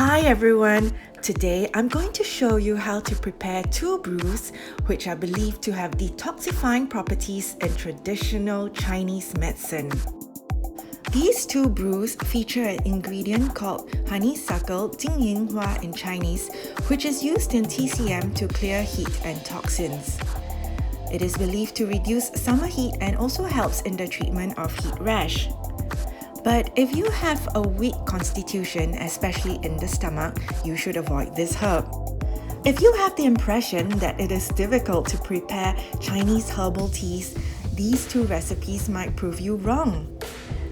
Hi everyone! Today I'm going to show you how to prepare two brews which are believed to have detoxifying properties in traditional Chinese medicine. These two brews feature an ingredient called honeysuckle Jingyinghua in Chinese, which is used in TCM to clear heat and toxins. It is believed to reduce summer heat and also helps in the treatment of heat rash. But if you have a weak constitution, especially in the stomach, you should avoid this herb. If you have the impression that it is difficult to prepare Chinese herbal teas, these two recipes might prove you wrong.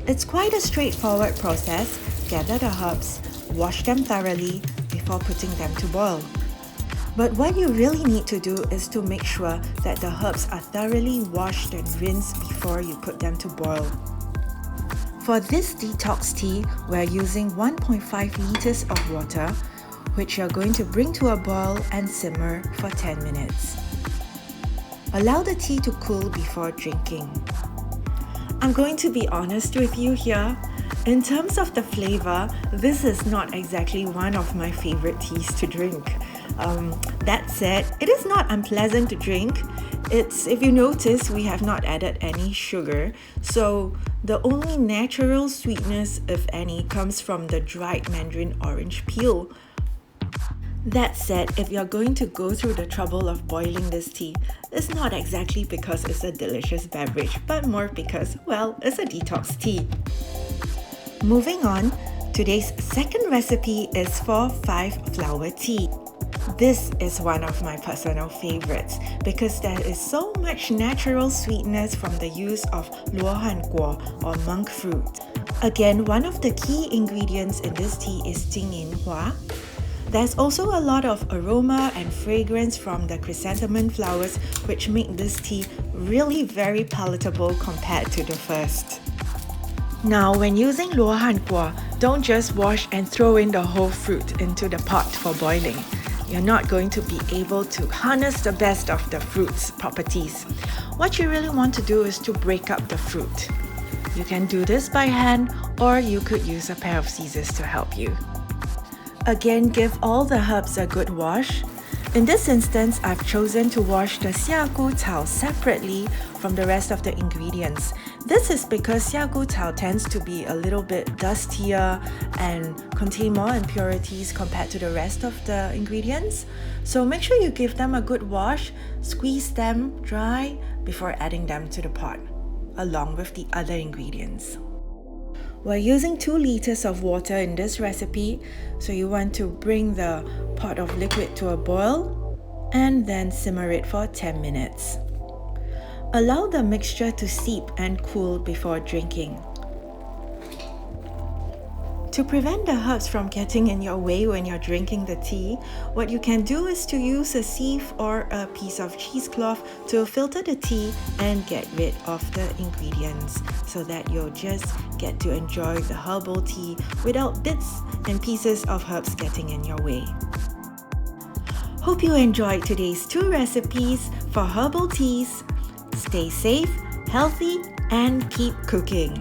It's quite a straightforward process. Gather the herbs, wash them thoroughly before putting them to boil. But what you really need to do is to make sure that the herbs are thoroughly washed and rinsed before you put them to boil. For this detox tea, we're using 1.5 liters of water, which you're going to bring to a boil and simmer for 10 minutes. Allow the tea to cool before drinking. I'm going to be honest with you here. In terms of the flavor, this is not exactly one of my favorite teas to drink. That said, it is not unpleasant to drink. If you notice, we have not added any sugar, so the only natural sweetness, if any, comes from the dried mandarin orange peel. That said, if you're going to go through the trouble of boiling this tea, it's not exactly because it's a delicious beverage, but more because, well, it's a detox tea. Moving on, today's second recipe is for 5-flower tea. This is one of my personal favorites because there is so much natural sweetness from the use of luohanguo or monk fruit. Again, one of the key ingredients in this tea is jingyinhua. There's also a lot of aroma and fragrance from the chrysanthemum flowers, which make this tea really very palatable compared to the first. Now, when using luohanguo, don't just wash and throw in the whole fruit into the pot for boiling. You're not going to be able to harness the best of the fruit's properties. What you really want to do is to break up the fruit. You can do this by hand, or you could use a pair of scissors to help you. Again, give all the herbs a good wash. In this instance, I've chosen to wash the xiagu cao separately from the rest of the ingredients. This is because xiagu cao tends to be a little bit dustier and contain more impurities compared to the rest of the ingredients. So make sure you give them a good wash, squeeze them dry before adding them to the pot, along with the other ingredients. We're using 2 liters of water in this recipe, so you want to bring the pot of liquid to a boil and then simmer it for 10 minutes. Allow the mixture to seep and cool before drinking. To prevent the herbs from getting in your way when you're drinking the tea, what you can do is to use a sieve or a piece of cheesecloth to filter the tea and get rid of the ingredients so that you'll just get to enjoy the herbal tea without bits and pieces of herbs getting in your way. Hope you enjoyed today's 2 recipes for herbal teas. Stay safe, healthy, and keep cooking.